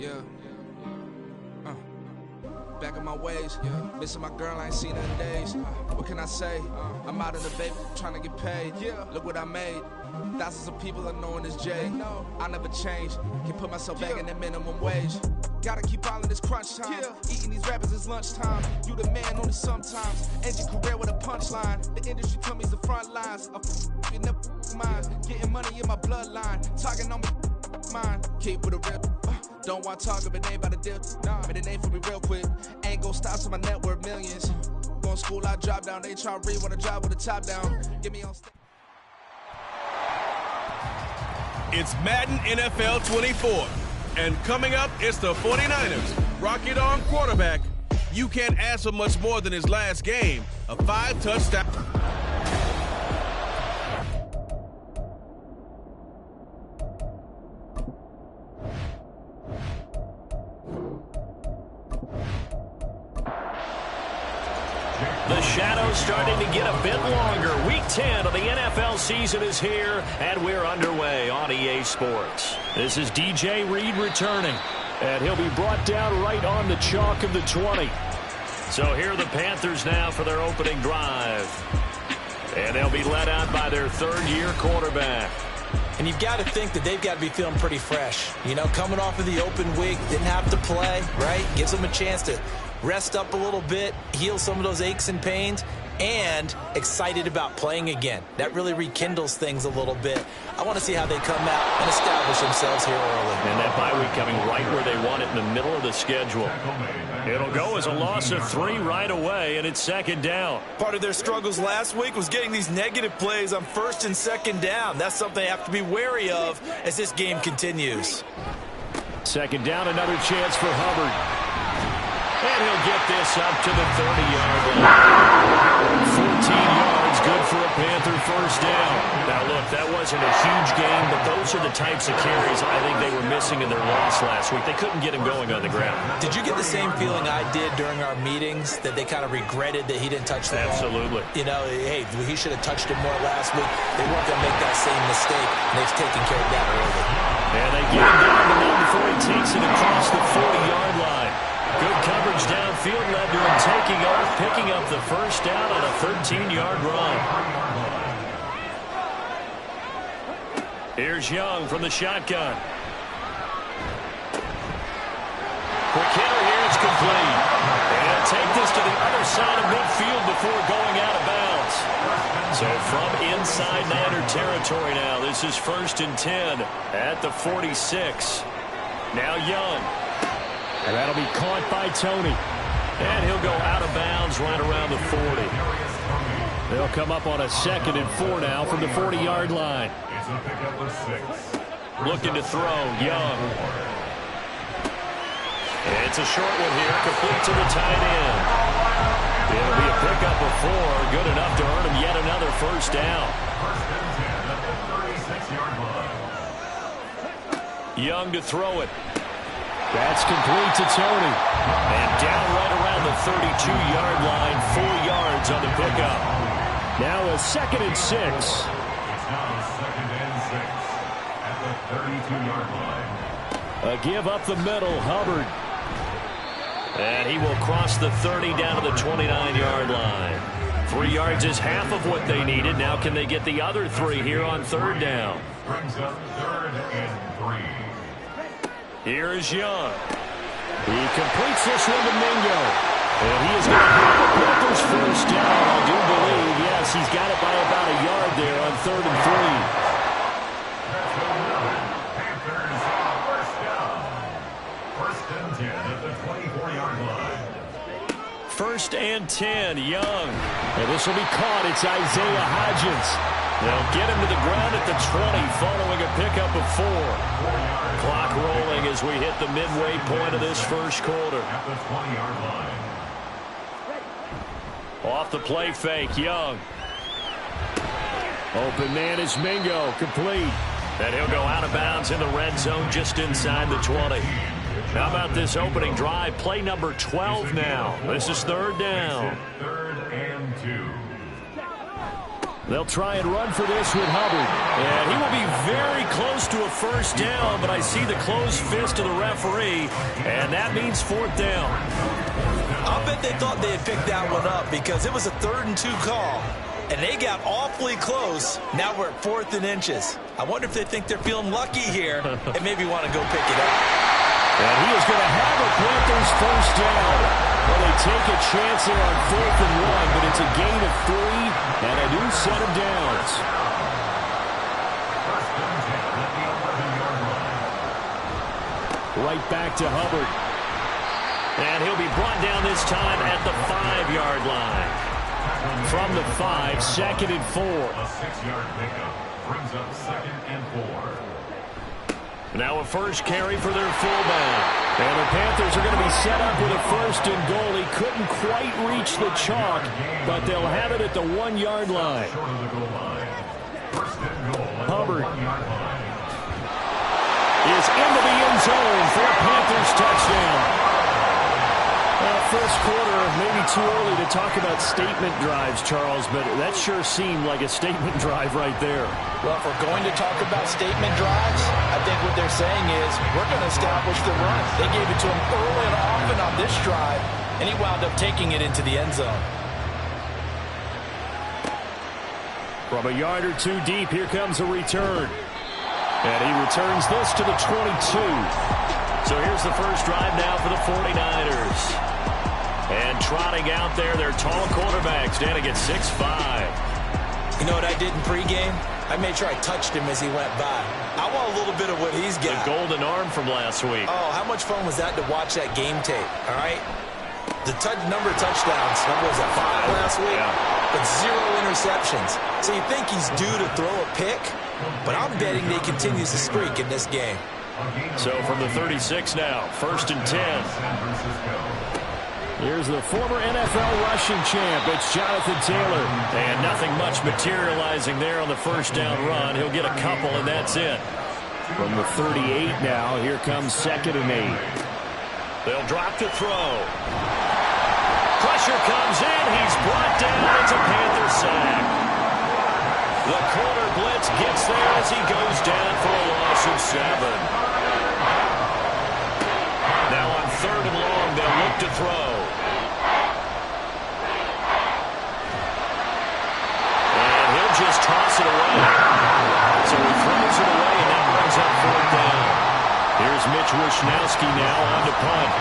Yeah. Back on my ways, missing my girl, I ain't seen her in days. What can I say? I'm out in the bay, trying to get paid. Look what I made. Thousands of people are knowing this Jay. I never change. Can put myself back in the minimum wage. Gotta keep all in this crunch time. Eating these rappers is lunchtime. You the man only sometimes. End your career with a punchline. The industry told me the front lines. You never mind. Getting money in my bloodline. Talking on me, mine. Keep with a rip. Don't want to talk if it ain't about a dip. But it ain't for me real quick. Ain't gon' stop so my net worth millions. Going school, I drop down. They try to read when I drive with the top down. Get me on stage. It's Madden NFL 24. And coming up, it's the 49ers. Rocket on quarterback. You can't ask for much more than his last game. A 5-touchdown. The shadow's starting to get a bit longer. Week 10 of the NFL season is here, and we're underway on EA Sports. This is DJ Reed returning, and he'll be brought down right on the chalk of the 20. So here are the Panthers now for their opening drive. And they'll be led out by their third-year quarterback. And you've got to think that they've got to be feeling pretty fresh. You know, coming off of the open week, didn't have to play, right? Gives them a chance to rest up a little bit, heal some of those aches and pains, and excited about playing again. That really rekindles things a little bit. I want to see how they come out and establish themselves here early. And that bye week coming right where they want it in the middle of the schedule. It'll go as a loss of 3 right away, and it's second down. Part of their struggles last week was getting these negative plays on first and second down. That's something they have to be wary of as this game continues. Second down, another chance for Hubbard. And he'll get this up to the 30-yard line. 14 yards, good for a Panther first down. Now, look, that wasn't a huge game, but those are the types of carries I think they were missing in their loss last week. They couldn't get him going on the ground. Did you get the same feeling I did during our meetings, that they kind of regretted that he didn't touch the ball? Absolutely. You know, hey, he should have touched it more last week. They weren't going to make that same mistake, and they've taken care of that early. And they get him down the middle before he takes it across the 40-yard line. Good coverage downfield led to him taking off, picking up the first down on a 13-yard run. Here's Young from the shotgun. Quick hitter here, it's complete. And take this to the other side of midfield before going out of bounds. So from inside Niner territory now, this is 1st and 10 at the 46. Now Young. And that'll be caught by Tony. And he'll go out of bounds right around the 40. They'll come up on a 2nd and 4 now from the 40-yard line. Looking to throw, Young. It's a short one here, complete to the tight end. It'll be a pickup of 4, good enough to earn him yet another first down. Young to throw it. That's complete to Tony. And down right around the 32-yard line, 4 yards on the pickup. Now a 2nd and 6. It's now 2nd and 6 at the 32-yard line. A give up the middle, Hubbard. And he will cross the 30 down to the 29-yard line. 3 yards is half of what they needed. Now can they get the other 3 here on 3rd down? Brings up 3rd and 3. Here is Young. He completes this one to Mingo. And he is going to have the Panthers first down, I do believe. Yes, he's got it by about a yard there on 3rd and 3. Panthers first down. 1st and 10 at the 24-yard line. 1st and 10, Young. And this will be caught. It's Isaiah Hodgins. They'll get him to the ground at the 20 following a pickup of 4. Clock rolling as we hit the midway point of this first quarter. At the 20-yard line. Off the play fake, Young. Open man is Mingo, complete. And he'll go out of bounds in the red zone just inside the 20. How about this opening drive? Play number 12 now. This is 3rd down. 3rd and 2. They'll try and run for this with Hubbard. And he will be very close to a first down, but I see the closed fist of the referee, and that means 4th down. I'll bet they thought they had picked that one up because it was a 3rd and 2 call, and they got awfully close. Now we're at 4th and inches. I wonder if they think they're feeling lucky here and maybe want to go pick it up. And he is going to have a Panthers first down. Well, they take a chance here on 4th and 1, but it's a gain of 3 and a new set of downs. Right back to Hubbard. And he'll be brought down this time at the 5-yard line. From the 5, 2nd and 4. A 6-yard pickup brings up 2nd and 4. Now a first carry for their fullback. And the Panthers are going to be set up with a 1st and goal. He couldn't quite reach the chalk, but they'll have it at the 1-yard line. Short of the goal line. 1st and goal at Hubbard the 1-yard line. is into the end zone for a Panthers touchdown. First quarter, maybe too early to talk about statement drives, Charles, but that sure seemed like a statement drive right there. Well, if we're going to talk about statement drives, I think what they're saying is we're going to establish the run. They gave it to him early and often on this drive, and he wound up taking it into the end zone. From a yard or two deep, here comes a return. And he returns this to the 22. So here's the first drive now for the 49ers. And trotting out there, their tall quarterback standing at 6'5". You know what I did in pregame? I made sure I touched him as he went by. I want a little bit of what he's got. The golden arm from last week. Oh, how much fun was that to watch that game tape, all right? The number of touchdowns, what was that, 5 last week? Yeah. But 0 interceptions. So you think he's due to throw a pick? But I'm betting they continues the streak in this game. So from the 36 now, 1st and 10. Here's the former NFL rushing champ. It's Jonathan Taylor. And nothing much materializing there on the first down run. He'll get a couple, and that's it. From the 38 now, here comes 2nd and 8. They'll drop to throw. Pressure comes in. He's brought down. It's a Panther sack. The corner blitz gets there as he goes down for a loss of 7. Now on 3rd and long, they'll look to throw. And he'll just toss it away. So he throws it away, and that brings up 4th down. Here's Mitch Wishnowsky now on to punt.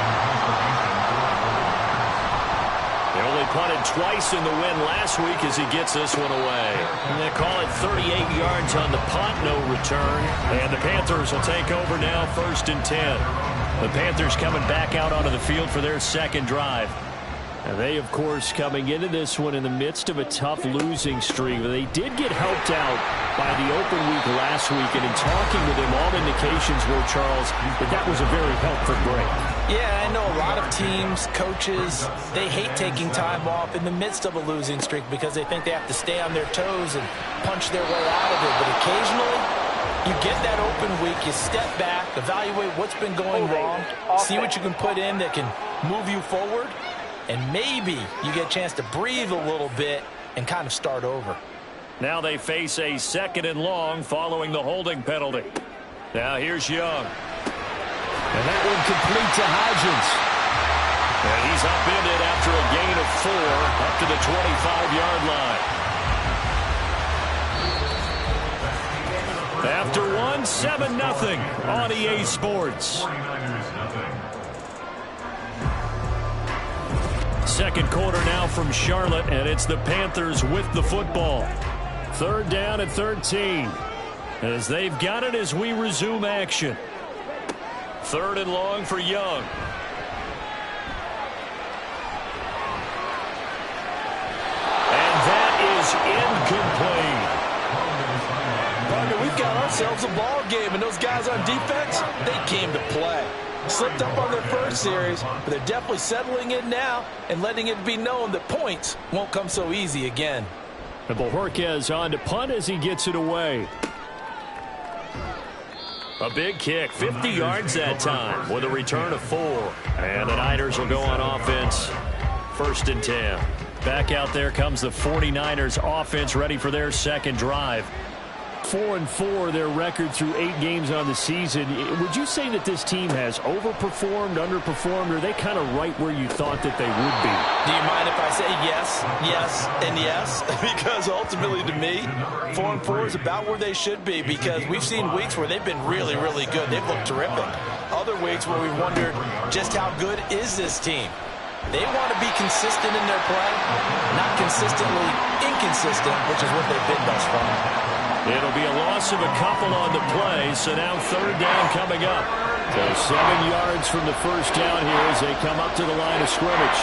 They only punted twice in the win last week as he gets this one away. And they call it 38 yards on the punt, no return. And the Panthers will take over now, 1st and 10. The Panthers coming back out onto the field for their 2nd drive. And they, of course, coming into this one in the midst of a tough losing streak. They did get helped out by the open week last week. And in talking with him, all indications were, Charles, that was a very helpful break. Yeah, I know a lot of teams, coaches, they hate taking time off in the midst of a losing streak because they think they have to stay on their toes and punch their way out of it. But occasionally, you get that open week, you step back, evaluate what's been going wrong, see what you can put in that can move you forward, and maybe you get a chance to breathe a little bit and kind of start over. Now they face a 2nd and long following the holding penalty. Now here's Young. And that one complete to Hodgins. And he's upended after a gain of 4 up to the 25-yard line. After one, 7-0 on EA Sports. 49ers nothing. 2nd quarter now from Charlotte, and it's the Panthers with the football. 3rd down and 13. As they've got it as we resume action. 3rd and long for Young. And that is incomplete. Partner, we've got ourselves a ball game, and those guys on defense, they came to play. Slipped up on their first series, but they're definitely settling in now and letting it be known that points won't come so easy again. And Bojorquez on to punt as he gets it away. A big kick, 50 yards that time with a return of 4. And the Niners will go on offense, 1st and 10. Back out there comes the 49ers offense ready for their second drive. 4-4 their record through 8 games on the season. Would you say that this team has overperformed, underperformed, or are they kind of right where you thought that they would be? Do you mind if I say yes, yes, and yes? Because ultimately to me, 4-4 is about where they should be, because we've seen weeks where they've been really, really good. They've looked terrific. Other weeks where we wondered just how good is this team? They want to be consistent in their play, not consistently inconsistent, which is what they've been thus far. It'll be a loss of a couple on the play, so now third down coming up. So 7 yards from the first down here as they come up to the line of scrimmage.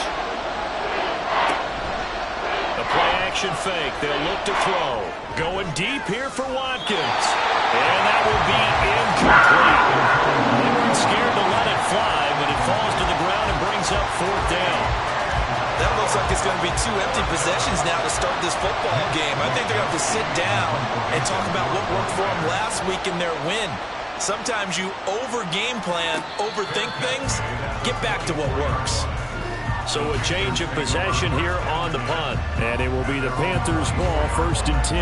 A play-action fake. They'll look to throw. Going deep here for Watkins. And that will be incomplete. They weren't scared to let it fly, but it falls to the ground and brings up fourth down. That looks like it's going to be 2 empty possessions now to start this football game. I think they're going to have to sit down and talk about what worked for them last week in their win. Sometimes you over-game plan, overthink things, get back to what works. So a change of possession here on the punt. And it will be the Panthers' ball, 1st and 10.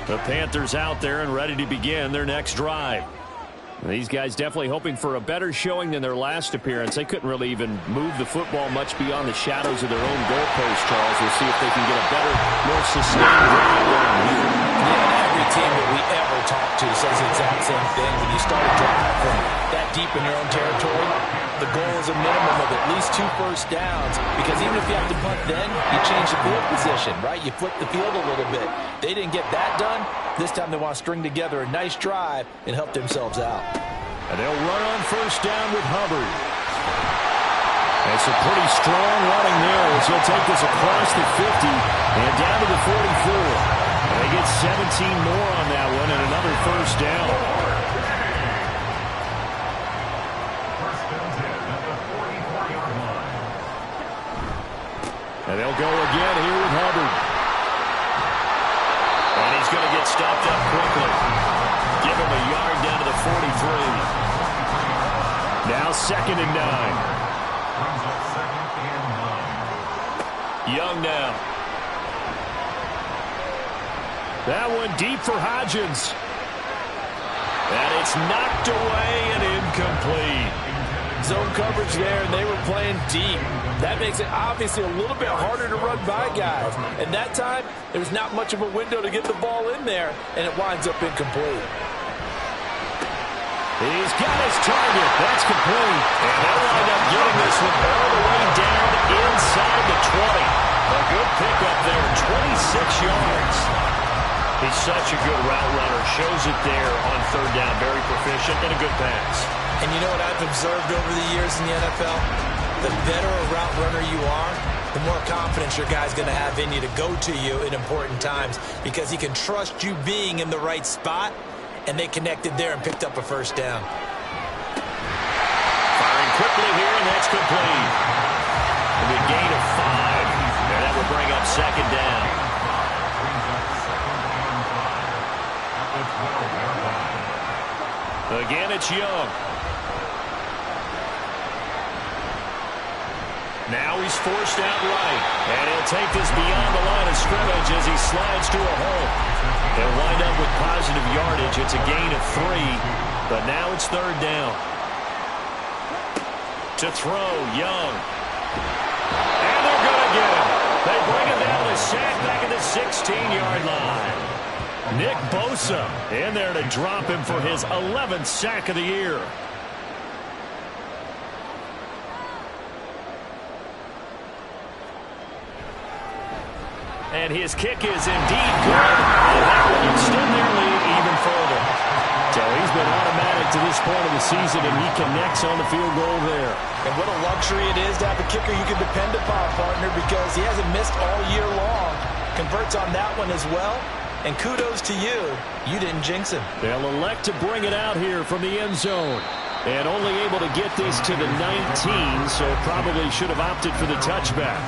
The Panthers out there and ready to begin their next drive. These guys definitely hoping for a better showing than their last appearance. They couldn't really even move the football much beyond the shadows of their own goalpost, Charles. We'll see if they can get a better, more sustained drive going here. Yeah, every team that we ever talk to says the exact same thing. When you start a drive from that deep in your own territory, the goal is a minimum of at least 2 first downs, because even if you have to punt then, you change the field position, right? You flip the field a little bit. They didn't get that done. This time they want to string together a nice drive and help themselves out. And they'll run on first down with Hubbard. It's a pretty strong running there as he'll take this across the 50 and down to the 44. And they get 17 more on that one and another first down. And they'll go again here with Hubbard. And he's going to get stopped up quickly. Give him a yard down to the 43. Now 2nd and 9. Young now. That one deep for Hodgins. And it's knocked away and incomplete. Zone coverage there, and they were playing deep. That makes it obviously a little bit harder to run by guys. And that time, there was not much of a window to get the ball in there, and it winds up incomplete. He's got his target. That's complete. And they'll wind up getting this one all the way down inside the 20. A good pickup there, 26 yards. He's such a good route runner. Shows it there on third down. Very proficient and a good pass. And you know what I've observed over the years in the NFL? The better a route runner you are, the more confidence your guy's going to have in you to go to you in important times, because he can trust you being in the right spot, and they connected there and picked up a first down. Firing quickly here, and that's complete. A big gain of 5, and that will bring up 2nd down. Again, it's Young. Now he's forced out right, and he'll take this beyond the line of scrimmage as he slides to a hole. They'll wind up with positive yardage. It's a gain of 3, but now it's third down. To throw, Young. And they're going to get him. They bring him down to sack back at the 16-yard line. Nick Bosa in there to drop him for his 11th sack of the year. And his kick is indeed good. And that will extend their lead even further. So he's been automatic to this point of the season, and he connects on the field goal there. And what a luxury it is to have a kicker you can depend upon, partner, because he hasn't missed all year long. Converts on that one as well. And kudos to you. You didn't jinx him. They'll elect to bring it out here from the end zone. And only able to get this to the 19, so probably should have opted for the touchback.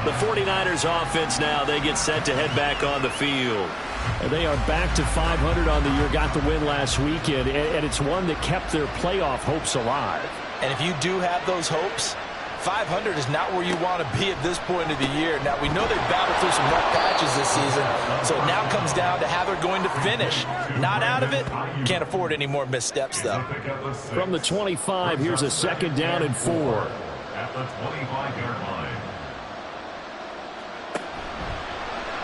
The 49ers offense now, they get set to head back on the field. And they are back to 500 on the year, got the win last weekend, and it's one that kept their playoff hopes alive. And if you do have those hopes, 500 is not where you want to be at this point of the year. Now, we know they've battled through some rough patches this season, so it now comes down to how they're going to finish. Not out of it. Can't afford any more missteps, though. From the 25, here's a 2nd down and 4. At the 25-yard line.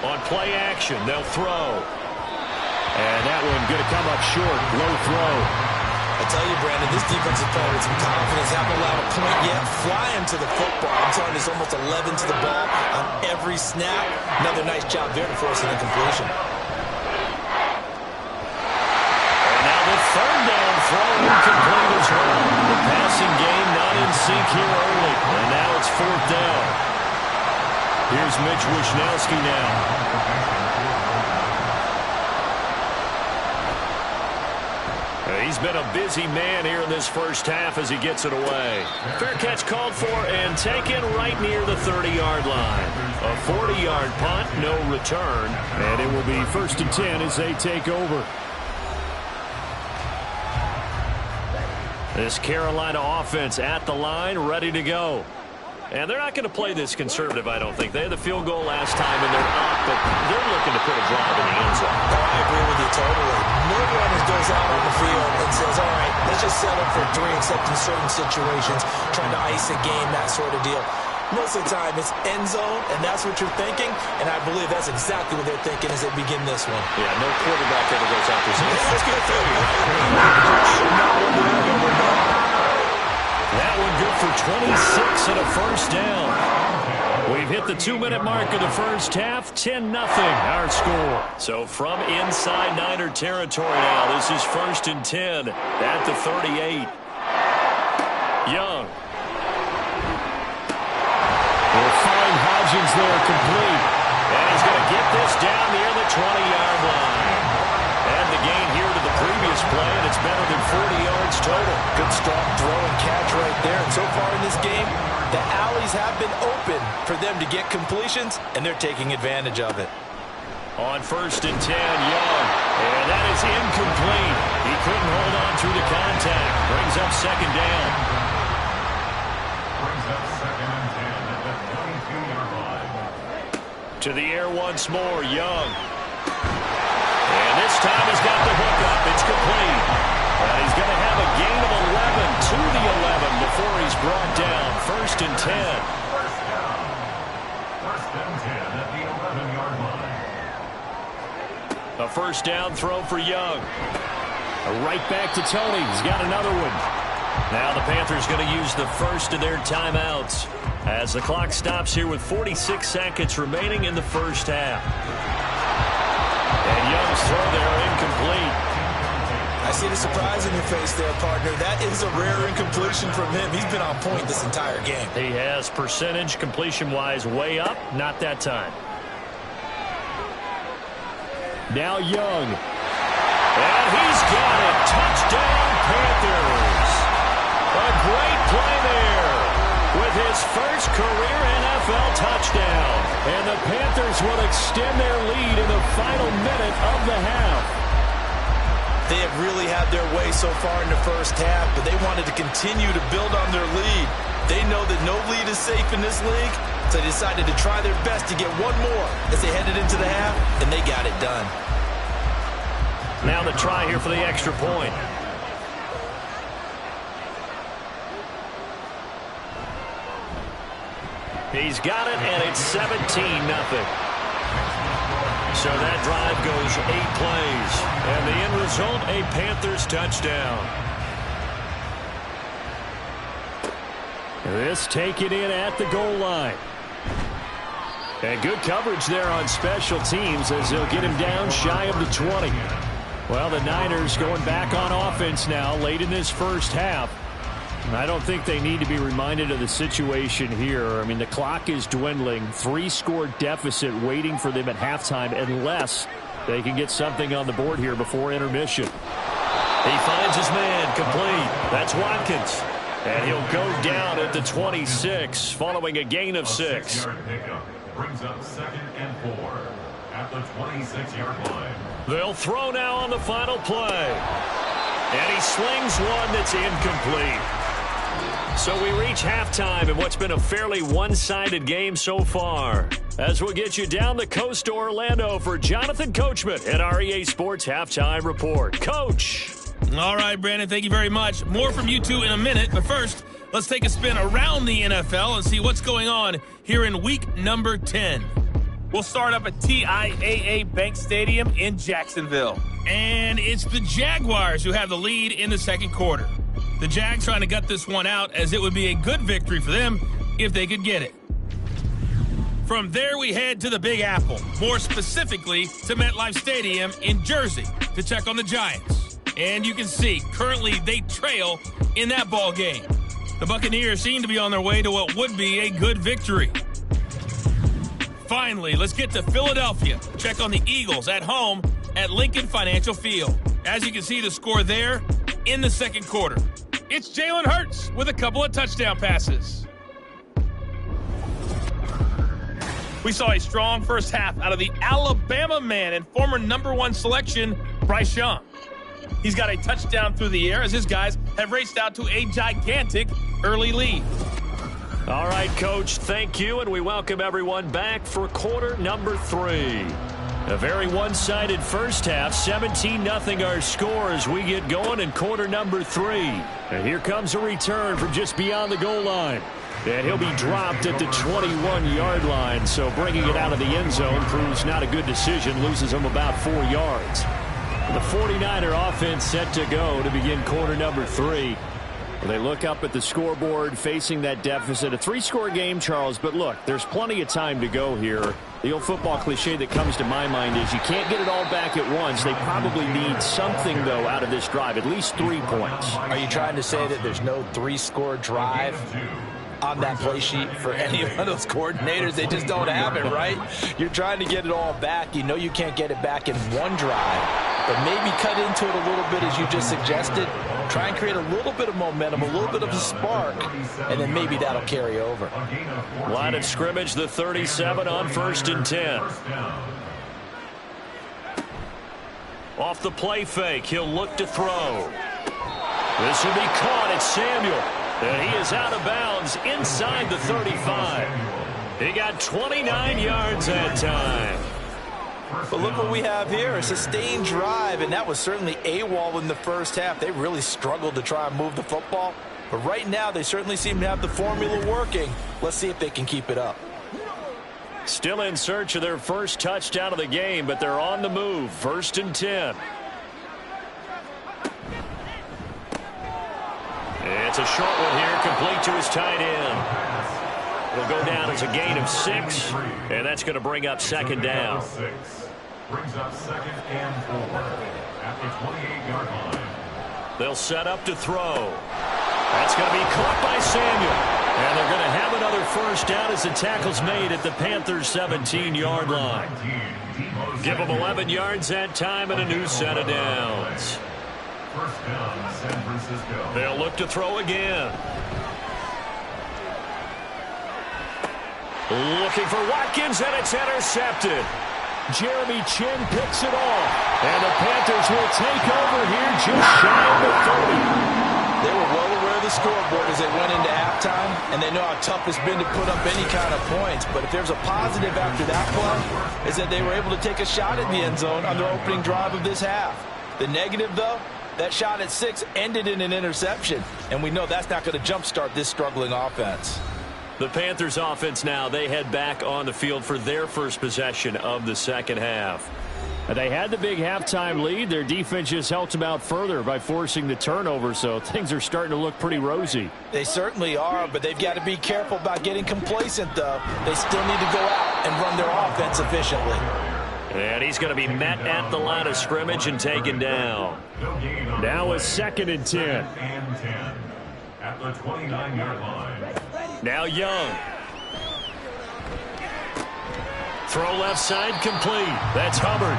On play action, they'll throw. And that one going to come up short. Low throw. I tell you, Brandon, this defense is playing with some confidence. Haven't allowed a point yet. Flying to the football. I'm telling you, it's almost 11 to the ball on every snap. Another nice job there to force an incompletion. And now the 3rd down throw incomplete as well. The passing game not in sync here early. And now it's 4th down. Here's Mitch Wishnowsky now. He's been a busy man here in this first half as he gets it away. Fair catch called for and taken right near the 30-yard line. A 40-yard punt, no return. And it will be 1st and 10 as they take over. This Carolina offense at the line, ready to go. And they're not going to play this conservative, I don't think. They had the field goal last time, and they're up, but they're looking to put a drive in the end zone. Oh, I agree with you totally. No one goes out on the field and says, all right, let's just settle for 3 except in certain situations, trying to ice a game, that sort of deal. Most of the time, it's end zone, and that's what you're thinking, and I believe that's exactly what they're thinking as they begin this one. Yeah, no quarterback ever goes out there saying, let's get a 30. That one good for 26 and a 1st down. We've hit the 2-minute mark of the first half. 10-0 our score. So from inside Niner territory now, this is 1st and 10 at the 38. Young. We'll find Hodgins there complete. And he's going to get this down near the 20-yard line. And the gain here to the previous play, and it's better than 40 yards total. Good strong throw and catch right there. And so far in this game, the alleys have been open for them to get completions, and they're taking advantage of it. On 1st and 10, Young. And that is incomplete. He couldn't hold on through the contact. Brings up 2nd down. Brings up 2nd and 10 at the 22-yard line. To the air once more, Young. And this time he's got the hook up. It's complete. And he's going to have a gain of 11 to the 11 before he's brought down. 1st and 10. First down. 1st and 10 at the 11-yard line. A 1st down throw for Young. Right back to Tony. He's got another one. Now the Panthers going to use the first of their timeouts as the clock stops here with 46 seconds remaining in the first half. And Young's throw there incomplete. I see the surprise in your face there, partner. That is a rare incompletion from him. He's been on point this entire game. He has percentage completion-wise way up. Not that time. Now Young. And he's got it. Touchdown, Panthers. A great play there with his first career NFL touchdown. And the Panthers will extend their lead in the final minute of the half. They have really had their way so far in the first half, but they wanted to continue to build on their lead. They know that no lead is safe in this league, so they decided to try their best to get one more as they headed into the half, and they got it done. Now the try here for the extra point. He's got it, and it's 17-0. So that drive goes 8 plays. And the end result, a Panthers touchdown. This taken in at the goal line. And good coverage there on special teams as they'll get him down shy of the 20. Well, the Niners going back on offense now late in this first half. I don't think they need to be reminded of the situation here. I mean, the clock is dwindling. 3-score deficit waiting for them at halftime unless they can get something on the board here before intermission. He finds his man complete. That's Watkins. And he'll go down at the 26 following a gain of 6. 6-yard pickup brings up 2nd and 4 at the 26-yard line. They'll throw now on the final play. And he slings one that's incomplete. So we reach halftime in what's been a fairly one-sided game so far. As we'll get you down the coast to Orlando for Jonathan Coachman at our EA Sports Halftime Report. Coach. All right, Brandon, thank you very much. More from you two in a minute, but first, let's take a spin around the NFL and see what's going on here in week number 10. We'll start up at TIAA Bank Stadium in Jacksonville. And it's the Jaguars who have the lead in the second quarter. The Jags trying to gut this one out, as it would be a good victory for them if they could get it. From there, we head to the Big Apple, more specifically to MetLife Stadium in Jersey to check on the Giants. And you can see, currently they trail in that ball game. The Buccaneers seem to be on their way to what would be a good victory. Finally, let's get to Philadelphia. Check on the Eagles at home at Lincoln Financial Field. As you can see, the score there in the second quarter. It's Jalen Hurts with a couple of touchdown passes. We saw a strong first half out of the Alabama man and former #1 selection, Bryce Young. He's got a touchdown through the air as his guys have raced out to a gigantic early lead. All right, Coach, thank you, and we welcome everyone back for quarter number 3. A very one-sided first half, 17-0 our score as we get going in quarter number 3. And here comes a return from just beyond the goal line. And he'll be dropped at the 21-yard line, so bringing it out of the end zone proves not a good decision, loses him about 4 yards. The 49er offense set to go to begin quarter number 3. They look up at the scoreboard facing that deficit. A 3-score game, Charles, but look, there's plenty of time to go here. The old football cliche that comes to my mind is you can't get it all back at once. They probably need something, though, out of this drive, at least 3 points. Are you trying to say that there's no 3-score drive on that play sheet for any one of those coordinators? They just don't have it, right? You're trying to get it all back. You know you can't get it back in one drive, but maybe cut into it a little bit as you just suggested. Try and create a little bit of momentum, a little bit of a spark, and then maybe that'll carry over. Line of scrimmage, the 37 on 1st and 10. Off the play fake, he'll look to throw. This will be caught. It's Samuel. And he is out of bounds inside the 35. He got 29 yards that time. But look what we have here, a sustained drive, and that was certainly AWOL in the first half. They really struggled to try and move the football. But right now, they certainly seem to have the formula working. Let's see if they can keep it up. Still in search of their first touchdown of the game, but they're on the move. 1st and 10. It's a short one here, complete to his tight end. It'll go down as a gain of 6, and that's going to bring up 2nd down. Brings up 2nd and 4 at the 28-yard line. They'll set up to throw. That's going to be caught by Samuel. And they're going to have another first down as the tackle's made at the Panthers' 17-yard line. Give them 11 yards that time and a new set of downs. First down, San Francisco. They'll look to throw again. Looking for Watkins, and it's intercepted. Jeremy Chin picks it off. And the Panthers will take over here just shy of the 30. They were well aware of the scoreboard as they went into halftime, and they know how tough it's been to put up any kind of points. But if there's a positive after that play, is that they were able to take a shot at the end zone on their opening drive of this half. The negative, though, that shot at 6 ended in an interception, and we know that's not going to jumpstart this struggling offense. The Panthers offense now, they head back on the field for their first possession of the second half. They had the big halftime lead. Their defense just helped them out further by forcing the turnover, so things are starting to look pretty rosy. They certainly are, but they've got to be careful about getting complacent, though. They still need to go out and run their offense efficiently. And he's going to be met at the line of scrimmage and taken down. Now a 2nd and 10. And 10 at the 29-yard line. Now Young. Throw left side complete. That's Hubbard.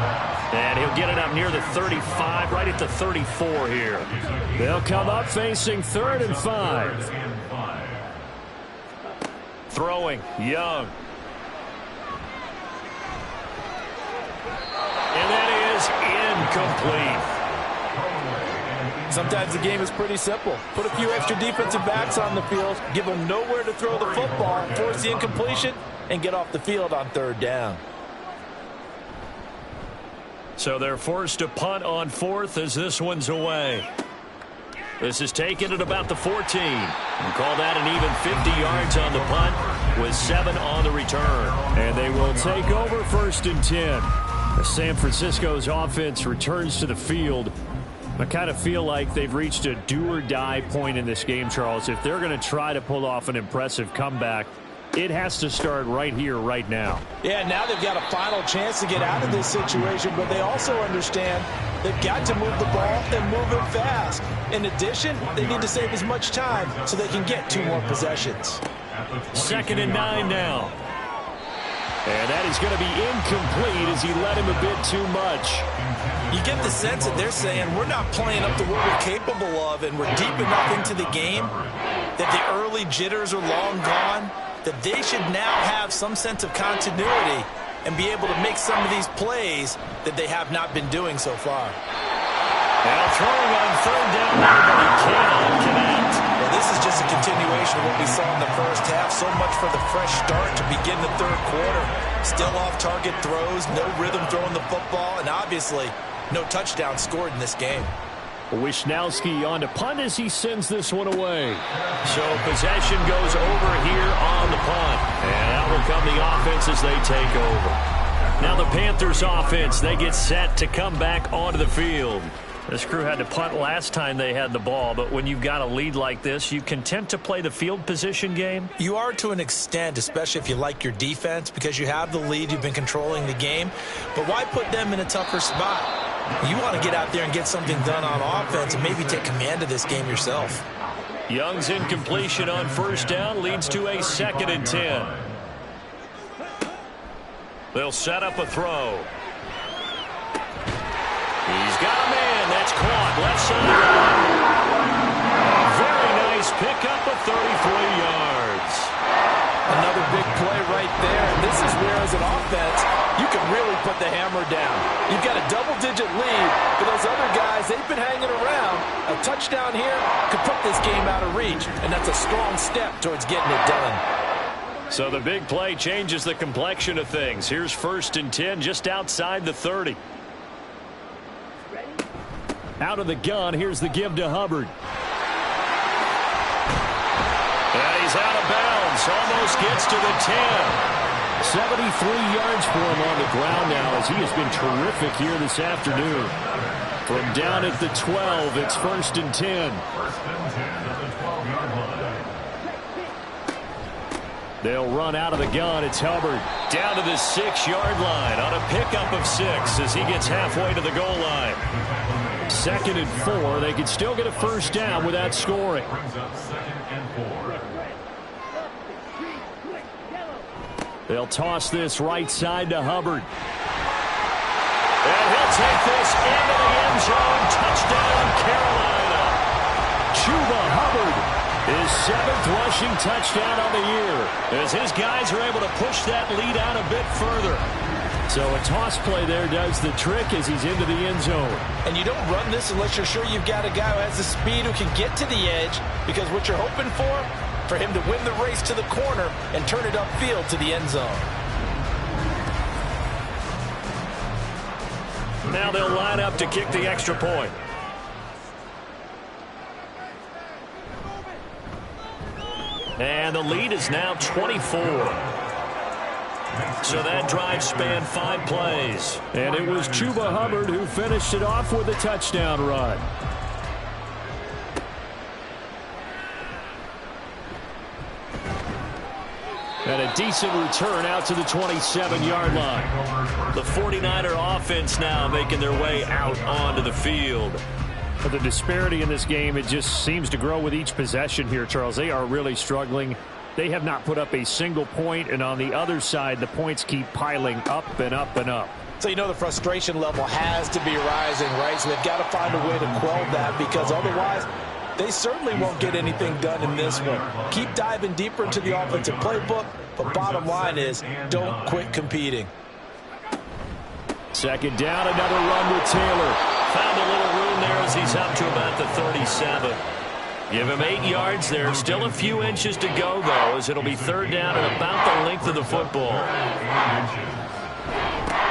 And he'll get it up near the 35, right at the 34 here. They'll come up facing 3rd and 5. Throwing, Young. And that is incomplete. sometimes the game is pretty simple. Put a few extra defensive backs on the field, give them nowhere to throw the football, force the incompletion, and get off the field on third down. So they're forced to punt on fourth as this one's away. This is taken at about the 14. And call that an even 50 yards on the punt with 7 on the return. And they will take over 1st and 10. As San Francisco's offense returns to the field, I kind of feel like they've reached a do-or-die point in this game, Charles. If they're going to try to pull off an impressive comeback, it has to start right here, right now. Yeah, now they've got a final chance to get out of this situation, but they also understand they've got to move the ball and move it fast. In addition, they need to save as much time so they can get 2 more possessions. 2nd and 9 now. And that is going to be incomplete as he led him a bit too much. You get the sense that they're saying we're not playing up to what we're capable of, and we're deep enough into the game that the early jitters are long gone, that they should now have some sense of continuity and be able to make some of these plays that they have not been doing so far. Now throwing on third down, but he cannot connect. Well, this is just a continuation of what we saw in the first half. So much for the fresh start to begin the third quarter. Still off-target throws, no rhythm throwing the football, and obviously no touchdown scored in this game. Wisnowski on to punt as he sends this one away. So possession goes over here on the punt. And out will come the offense as they take over. Now the Panthers offense, they get set to come back onto the field. This crew had to punt last time they had the ball, but when you've got a lead like this, you content to play the field position game? You are to an extent, especially if you like your defense, because you have the lead, you've been controlling the game. But why put them in a tougher spot? You want to get out there and get something done on offense and maybe take command of this game yourself. Young's incompletion on first down leads to a 2nd and 10. They'll set up a throw. He's got a man. That's caught. Left side. Very nice pickup of 33 yards. Another big play right there. And this is where, as an offense, you can really put the hammer down. You've got a double-digit lead, but those other guys, they've been hanging around. A touchdown here could put this game out of reach, and that's a strong step towards getting it done. So the big play changes the complexion of things. Here's 1st and 10 just outside the 30. Out of the gun, here's the give to Hubbard. And he's out of bounds, almost gets to the 10. 73 yards for him on the ground now as he has been terrific here this afternoon. From down at the 12, it's 1st and 10. 1st and 10 at the 12-yard line. They'll run out of the gun. It's Hubbard. Down to the 6-yard line on a pickup of 6 as he gets halfway to the goal line. 2nd and 4. They could still get a first down without scoring. Brings up 2nd and 4. They'll toss this right side to Hubbard. And he'll take this into the end zone. Touchdown, Carolina. Chuba Hubbard, his 7th rushing touchdown on the year, as his guys are able to push that lead out a bit further. So a toss play there does the trick as he's into the end zone. And you don't run this unless you're sure you've got a guy who has the speed who can get to the edge, because what you're hoping for him to win the race to the corner and turn it upfield to the end zone. Now they'll line up to kick the extra point. And the lead is now 24. So that drive spanned 5 plays. And it was Chuba Hubbard who finished it off with a touchdown run. And a decent return out to the 27-yard line. The 49er offense now making their way out onto the field. But the disparity in this game, it just seems to grow with each possession here, Charles. They are really struggling. They have not put up a single point, and on the other side, the points keep piling up and up and up. So you know the frustration level has to be rising, right? So they've got to find a way to quell that, because otherwise they certainly won't get anything done in this one. Keep diving deeper into the offensive playbook, but bottom line is don't quit competing. 2nd down, another run with Taylor. found a little room there as he's up to about the 37. Give him 8 yards there. Still a few inches to go, though, as it'll be third down and about the length of the football.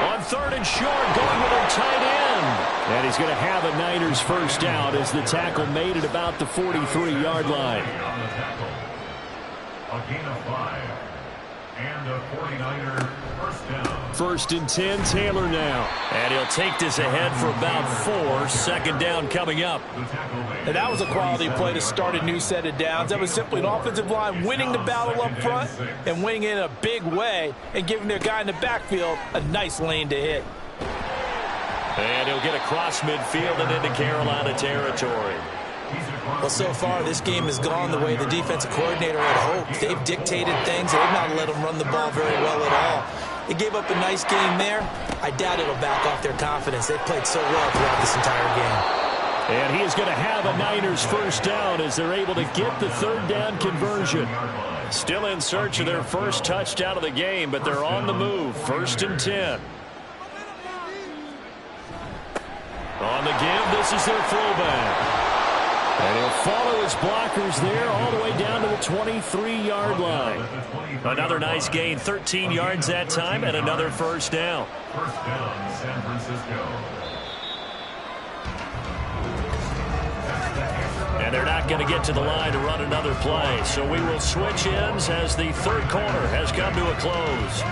On third and short, going with a tight end. And he's going to have a Niners first down as the tackle made at about the 43-yard line. A gain of 5. And a 49er first down. First and 10, Taylor now. And he'll take this ahead for about 4. Second down coming up. And that was a quality play to start a new set of downs. That was simply an offensive line winning the battle up front and winning it in a big way and giving their guy in the backfield a nice lane to hit. And he'll get across midfield and into Carolina territory. Well, so far, this game has gone the way the defensive coordinator had hoped. They've dictated things. They've not let them run the ball very well at all. They gave up a nice game there. I doubt it'll back off their confidence. They've played so well throughout this entire game. And he is going to have a Niners first down as they're able to get the third down conversion. Still in search of their first touchdown of the game, but they're on the move. First and 10. On the give, this is their fullback. And he'll follow his blockers there all the way down to the 23-yard line. Another nice gain, 13 yards that time, and another first down. First down, San Francisco. And they're not going to get to the line to run another play, so we will switch ends as the third quarter has come to a close.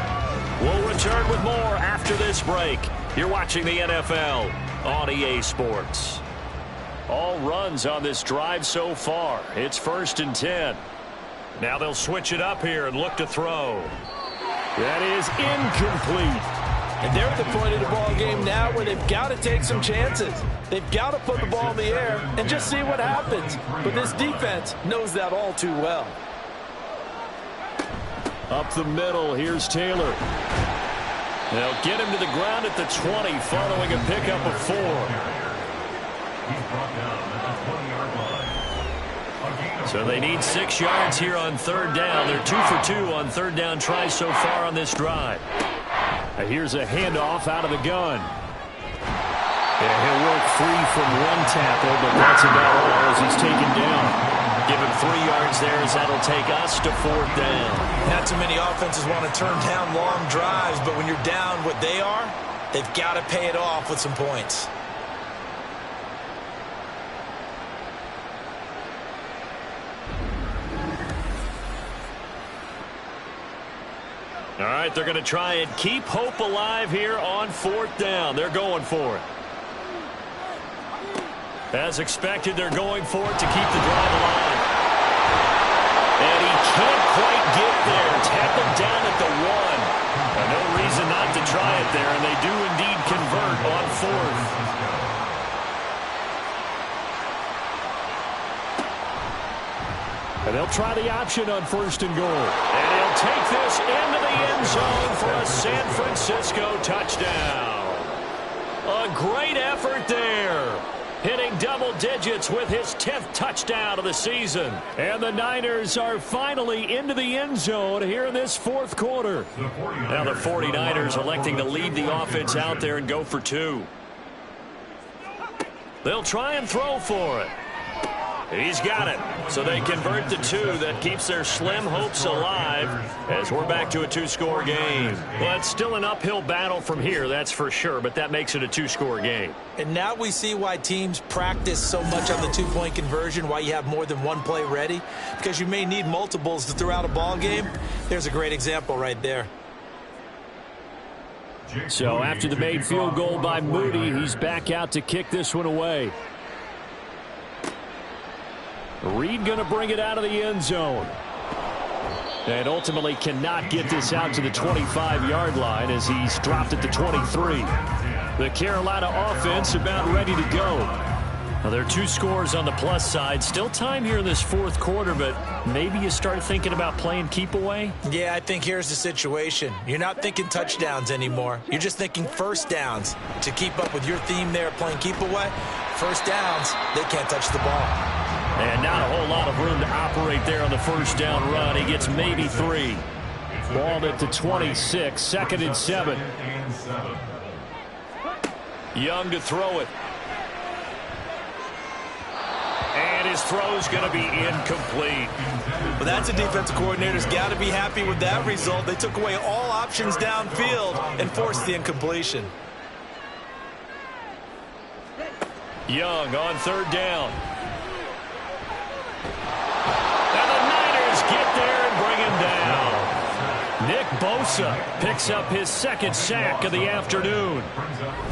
We'll return with more after this break. You're watching the NFL on EA Sports. All runs on this drive so far. It's first and 10. Now they'll switch it up here and look to throw. That is incomplete. And they're at the point of the ball game now where they've got to take some chances. They've got to put the ball in the air and just see what happens. But this defense knows that all too well. Up the middle, here's Taylor. They'll get him to the ground at the 20 following a pickup of 4. He's brought down at the 20-yard line. So they need 6 yards here on third down. They're 2 for 2 on third down tries so far on this drive. And here's a handoff out of the gun. And he'll work free from one tackle, but that's about all as he's taken down. Give him 3 yards there as that'll take us to fourth down. Not too many offenses want to turn down long drives, but when you're down what they are, they've got to pay it off with some points. All right, they're going to try and keep hope alive here on fourth down. They're going for it. As expected, they're going for it to keep the drive alive. And he can't quite get there. Tackled down at the 1. No reason not to try it there, and they do indeed convert on fourth. And they'll try the option on first and goal. And he'll take this into the end zone for a San Francisco touchdown. A great effort there. Hitting double digits with his 10th touchdown of the season. And the Niners are finally into the end zone here in this fourth quarter. Now the 49ers electing to lead the offense out there and go for 2. They'll try and throw for it. He's got it. So they convert the 2. That keeps their slim hopes alive as we're back to a 2-score game. Well, it's still an uphill battle from here, that's for sure, but that makes it a 2-score game. And now we see why teams practice so much on the 2-point conversion, why you have more than one play ready, because you may need multiples throughout a ball game. There's a great example right there. So after the made field goal by Moody, he's back out to kick this one away. Reed going to bring it out of the end zone. And ultimately cannot get this out to the 25-yard line as he's dropped at the 23. The Carolina offense about ready to go. Well, there are 2 scores on the plus side. Still time here in this fourth quarter, but maybe you start thinking about playing keep away? Yeah, I think here's the situation. You're not thinking touchdowns anymore. You're just thinking first downs. To keep up with your theme there, playing keep away, first downs, they can't touch the ball. And not a whole lot of room to operate there on the first down run. He gets maybe 3. Ball at the 26, second and 7. Young to throw it. his throw's going to be incomplete. Well, that's a defensive coordinator's got to be happy with that result. They took away all options downfield and forced the incompletion. Young on third down. And the Niners get there and bring him down. Nick Bosa picks up his second sack of the afternoon.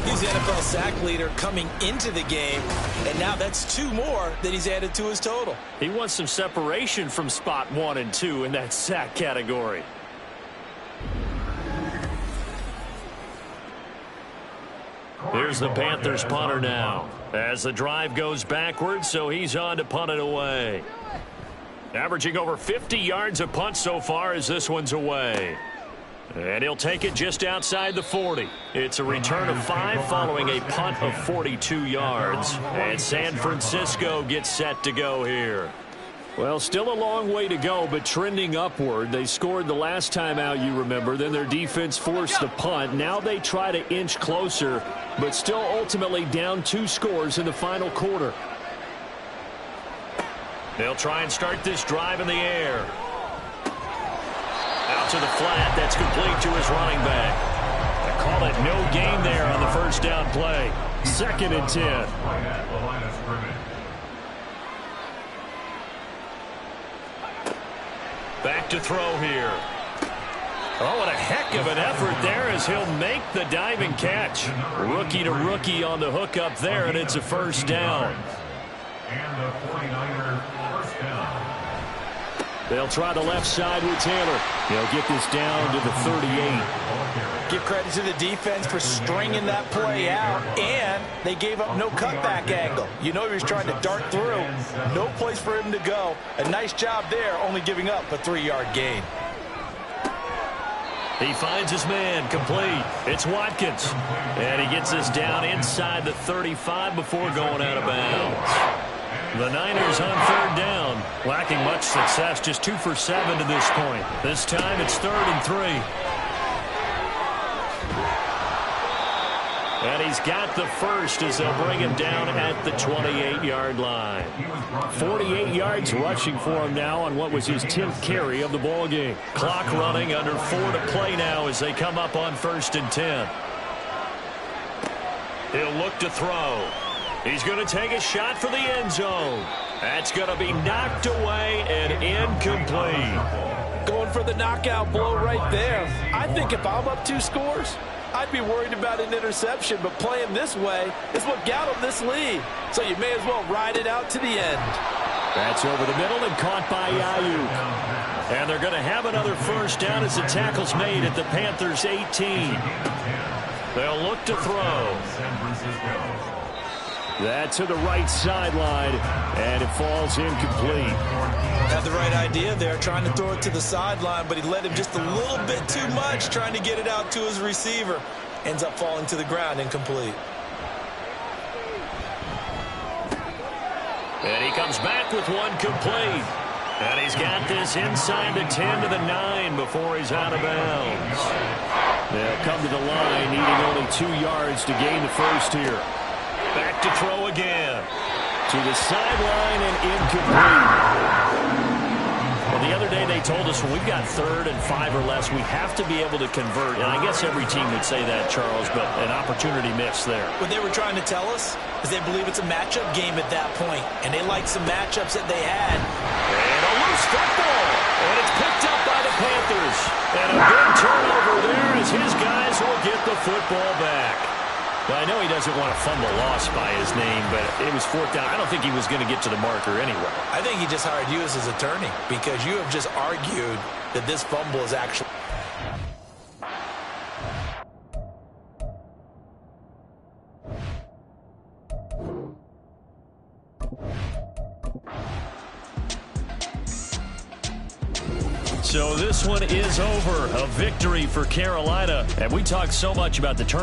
He's the NFL sack leader coming into the game, and now that's 2 more that he's added to his total. He wants some separation from spot 1 and 2 in that sack category. Here's the Panthers punter now as the drive goes backwards, so he's on to punt it away. Averaging over 50 yards a punt so far as this one's away. And he'll take it just outside the 40. It's a return of 5 following a punt of 42 yards. And San Francisco gets set to go here. Well, still a long way to go, but trending upward. They scored the last time out, you remember. Then their defense forced the punt. Now they try to inch closer, but still ultimately down 2 scores in the final quarter. They'll try and start this drive in the air. Out to the flat. That's complete to his running back. They call it no gain there on the first down play. 2nd and 10. Back to throw here. Oh, what a heck of an effort there as he'll make the diving catch. Rookie to rookie on the hook up there, and it's a first down. And the 49ers first down. They'll try the left side with Taylor. He'll get this down to the 38. Give credit to the defense for stringing that play out, and they gave up no cutback angle. You know he was trying to dart through. No place for him to go. A nice job there, only giving up a 3-yard gain. He finds his man complete. It's Watkins. And he gets this down inside the 35 before going out of bounds. The Niners on third down, lacking much success, just 2 for 7 to this point. This time it's 3rd and 3. And he's got the first as they'll bring him down at the 28-yard line. 48 yards rushing for him now on what was his 10th carry of the ball game. Clock running, under 4 to play now as they come up on 1st and 10. He'll look to throw. He's going to take a shot for the end zone. That's going to be knocked away and incomplete. Going for the knockout blow right there. I think if I'm up 2 scores, I'd be worried about an interception, but playing this way is what got him this lead. So you may as well ride it out to the end. That's over the middle and caught by Ayuk. And they're going to have another first down as the tackle's made at the Panthers' 18. They'll look to throw. That's to the right sideline, and it falls incomplete. Had the right idea there, trying to throw it to the sideline, but he let him just a little bit too much, trying to get it out to his receiver. Ends up falling to the ground, incomplete. And he comes back with one complete. And he's got this inside the 10 to the 9 before he's out of bounds. They'll come to the line, needing only 2 yards to gain the first here. Back to throw again. To the sideline and incomplete. Well, the other day they told us when we've got 3rd and 5 or less, we have to be able to convert. And I guess every team would say that, Charles, but an opportunity missed there. What they were trying to tell us is they believe it's a matchup game at that point, and they like some matchups that they had. And a loose football. And it's picked up by the Panthers. And a big turnover there as his guys will get the football back. Well, I know he doesn't want to fumble loss by his name, but it was 4th down. I don't think he was going to get to the marker anyway. I think he just hired you as his attorney because you have just argued that this fumble is actually... So this one is over. A victory for Carolina. And we talked so much about the turn.